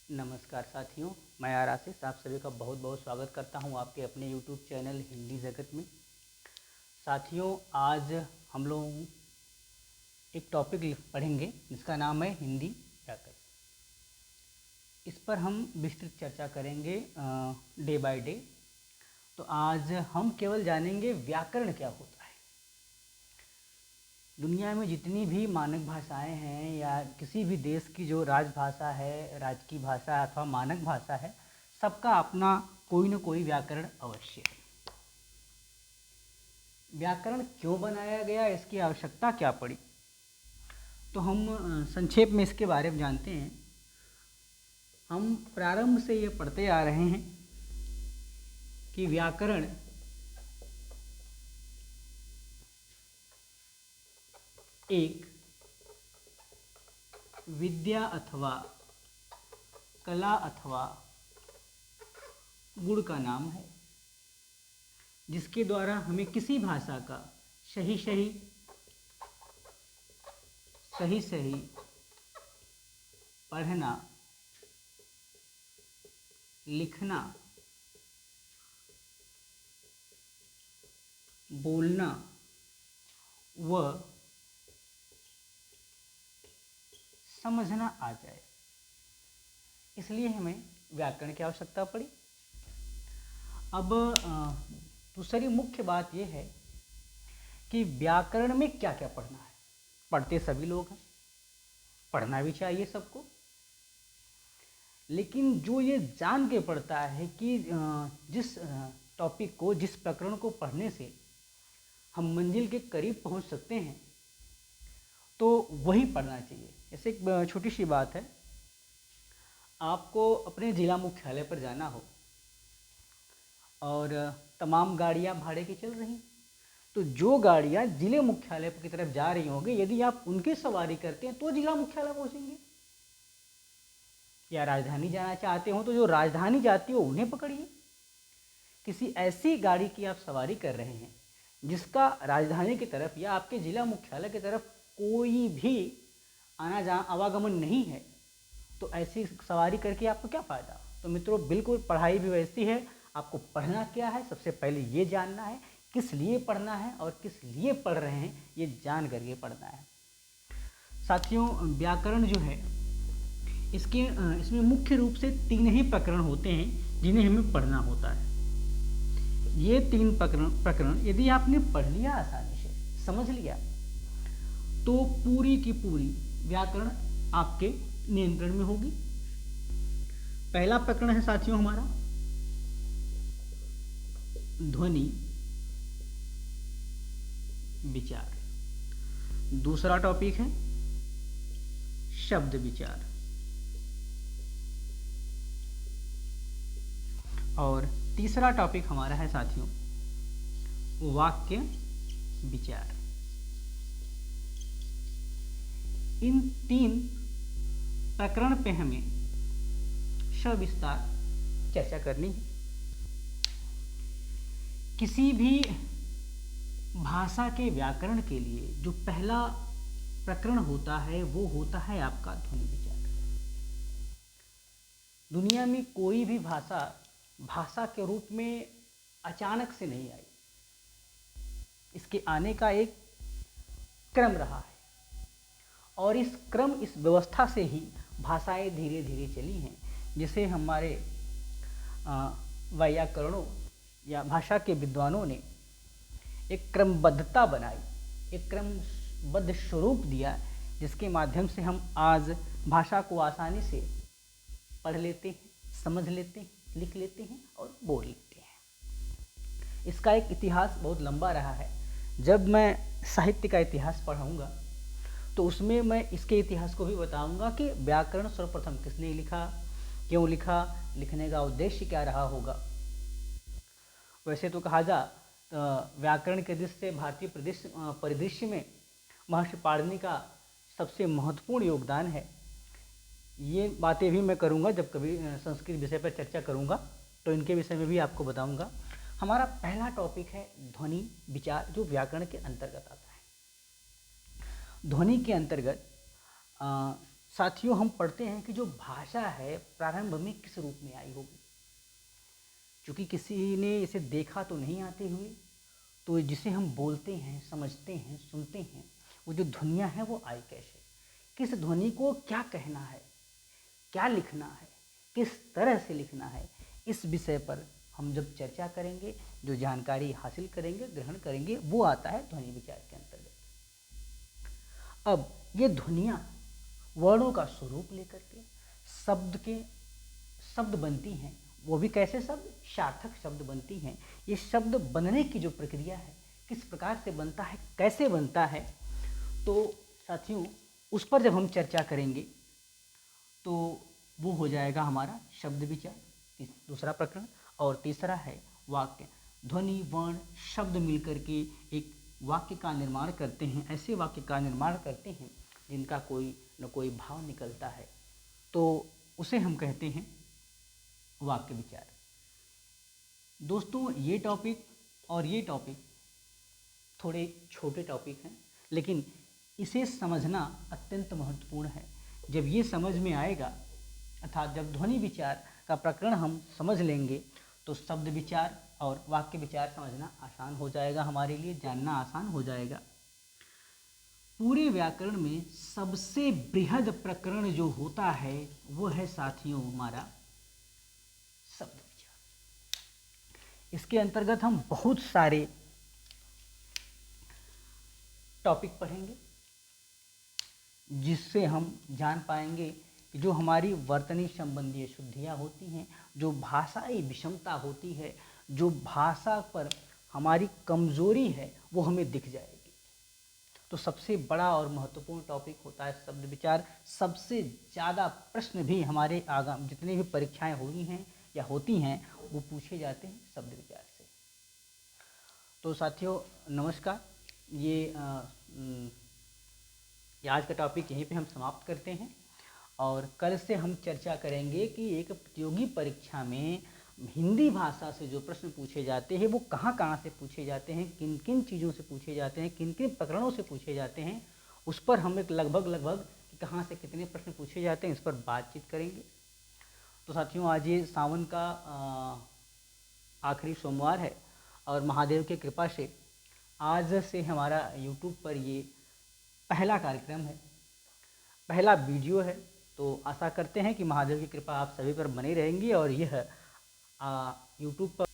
नमस्कार साथियों, मैं आर आशीष आप सभी का बहुत बहुत स्वागत करता हूं आपके अपने YouTube चैनल हिंदी जगत में। साथियों, आज हम लोग एक टॉपिक पढ़ेंगे जिसका नाम है हिंदी व्याकरण। इस पर हम विस्तृत चर्चा करेंगे डे बाय डे। तो आज हम केवल जानेंगे व्याकरण क्या होता है। दुनिया में जितनी भी मानक भाषाएं हैं या किसी भी देश की जो राजभाषा है, राज्य की भाषा अथवा मानक भाषा है, सबका अपना कोई न कोई व्याकरण अवश्य है। व्याकरण क्यों बनाया गया, इसकी आवश्यकता क्या पड़ी, तो हम संक्षेप में इसके बारे में जानते हैं। हम प्रारंभ से ये पढ़ते आ रहे हैं कि व्याकरण एक विद्या अथवा कला अथवा गुण का नाम है, जिसके द्वारा हमें किसी भाषा का सही सही पढ़ना, लिखना, बोलना व समझना आ जाए, इसलिए हमें व्याकरण की आवश्यकता पड़ी। अब दूसरी मुख्य बात यह है कि व्याकरण में क्या क्या पढ़ना है। पढ़ते सभी लोग हैं, पढ़ना भी चाहिए सबको, लेकिन जो ये जान के पढ़ता है कि जिस टॉपिक को, जिस प्रकरण को पढ़ने से हम मंजिल के करीब पहुंच सकते हैं, तो वही पढ़ना चाहिए। जैसे एक छोटी सी बात है, आपको अपने ज़िला मुख्यालय पर जाना हो और तमाम गाड़ियां भाड़े की चल रही, तो जो गाड़ियां ज़िले मुख्यालय की तरफ जा रही होंगी, यदि आप उनकी सवारी करते हैं तो ज़िला मुख्यालय पहुंचेंगे। या राजधानी जाना चाहते हो तो जो राजधानी जाती हो उन्हें पकड़िए। किसी ऐसी गाड़ी की आप सवारी कर रहे हैं जिसका राजधानी की तरफ या आपके ज़िला मुख्यालय की तरफ कोई भी आवागमन नहीं है, तो ऐसी सवारी करके आपको क्या फ़ायदा। तो मित्रों, बिल्कुल पढ़ाई भी वैसी है। आपको पढ़ना क्या है, सबसे पहले ये जानना है किस लिए पढ़ना है और किस लिए पढ़ रहे हैं, ये जान करके पढ़ना है। साथियों, व्याकरण जो है इसमें मुख्य रूप से 3 ही प्रकरण होते हैं जिन्हें हमें पढ़ना होता है। ये 3 प्रकरण यदि आपने पढ़ लिया, आसानी से समझ लिया, तो पूरी की पूरी व्याकरण आपके नियंत्रण में होगी। पहला प्रकरण है साथियों हमारा ध्वनि विचार। दूसरा टॉपिक है शब्द विचार और तीसरा टॉपिक हमारा है साथियों वाक्य विचार। इन 3 प्रकरण पे हमें सविस्तार चर्चा करनी है। किसी भी भाषा के व्याकरण के लिए जो पहला प्रकरण होता है वो होता है आपका ध्वनि विचार। दुनिया में कोई भी भाषा के रूप में अचानक से नहीं आई, इसके आने का एक क्रम रहा है और इस क्रम, इस व्यवस्था से ही भाषाएं धीरे धीरे चली हैं। जिसे हमारे वैयाकरणों या भाषा के विद्वानों ने एक क्रमबद्धता बनाई, एक क्रमबद्ध स्वरूप दिया, जिसके माध्यम से हम आज भाषा को आसानी से पढ़ लेते हैं, समझ लेते हैं, लिख लेते हैं और बोल लेते हैं। इसका एक इतिहास बहुत लंबा रहा है। जब मैं साहित्य का इतिहास पढ़ाऊँगा तो उसमें मैं इसके इतिहास को भी बताऊंगा कि व्याकरण सर्वप्रथम किसने लिखा, क्यों लिखा, लिखने का उद्देश्य क्या रहा होगा। वैसे तो कहा जा व्याकरण के दृष्टि से भारतीय परिदृश्य में महर्षि पाणिनि का सबसे महत्वपूर्ण योगदान है। ये बातें भी मैं करूंगा जब कभी संस्कृत विषय पर चर्चा करूंगा, तो इनके विषय में भी आपको बताऊंगा। हमारा पहला टॉपिक है ध्वनि विचार, जो व्याकरण के अंतर्गत आता है। ध्वनि के अंतर्गत साथियों हम पढ़ते हैं कि जो भाषा है प्रारंभ में किस रूप में आई होगी। क्योंकि किसी ने इसे देखा तो नहीं आते हुए, तो जिसे हम बोलते हैं, समझते हैं, सुनते हैं, वो जो ध्वनियाँ हैं वो आई कैसे, किस ध्वनि को क्या कहना है, क्या लिखना है, किस तरह से लिखना है, इस विषय पर हम जब चर्चा करेंगे, जो जानकारी हासिल करेंगे, ग्रहण करेंगे, वो आता है ध्वनि विचार के अंतर्गत। अब ये ध्वनियाँ वर्णों का स्वरूप लेकर के शब्द बनती हैं, वो भी कैसे शब्द, सार्थक शब्द बनती हैं। ये शब्द बनने की जो प्रक्रिया है, किस प्रकार से बनता है, कैसे बनता है, तो साथियों उस पर जब हम चर्चा करेंगे तो वो हो जाएगा हमारा शब्द विचार, दूसरा प्रकरण। और तीसरा है वाक्य। ध्वनि वर्ण शब्द मिलकर के एक वाक्य का निर्माण करते हैं, ऐसे वाक्य का निर्माण करते हैं जिनका कोई न कोई भाव निकलता है, तो उसे हम कहते हैं वाक्य विचार। दोस्तों ये टॉपिक और ये टॉपिक थोड़े छोटे टॉपिक हैं, लेकिन इसे समझना अत्यंत महत्वपूर्ण है। जब ये समझ में आएगा, अर्थात जब ध्वनि विचार का प्रकरण हम समझ लेंगे, तो शब्द विचार और वाक्य विचार समझना आसान हो जाएगा, हमारे लिए जानना आसान हो जाएगा। पूरे व्याकरण में सबसे बृहद प्रकरण जो होता है वो है साथियों हमारा शब्द विचार। इसके अंतर्गत हम बहुत सारे टॉपिक पढ़ेंगे, जिससे हम जान पाएंगे कि जो हमारी वर्तनी संबंधी अशुद्धियाँ होती हैं, जो भाषाई विषमता होती है, जो भाषा पर हमारी कमजोरी है, वो हमें दिख जाएगी। तो सबसे बड़ा और महत्वपूर्ण टॉपिक होता है शब्द विचार। सबसे ज़्यादा प्रश्न भी हमारे आगामी जितनी भी परीक्षाएं हुई हैं या होती हैं, वो पूछे जाते हैं शब्द विचार से। तो साथियों नमस्कार, ये आज का टॉपिक यहीं पे हम समाप्त करते हैं, और कल से हम चर्चा करेंगे कि एक प्रतियोगी परीक्षा में हिंदी भाषा से जो प्रश्न पूछे जाते हैं वो कहाँ कहाँ से पूछे जाते हैं, किन किन चीज़ों से पूछे जाते हैं, किन किन प्रकरणों से पूछे जाते हैं, उस पर हम एक लगभग कि कहाँ से कितने प्रश्न पूछे जाते हैं, इस पर बातचीत करेंगे। तो साथियों आज ये सावन का आखिरी सोमवार है, और महादेव की कृपा से आज से हमारा यूट्यूब पर ये पहला कार्यक्रम है, पहला वीडियो है। तो आशा करते हैं कि महादेव की कृपा आप सभी पर बनी रहेंगी, और यह यूट्यूब पर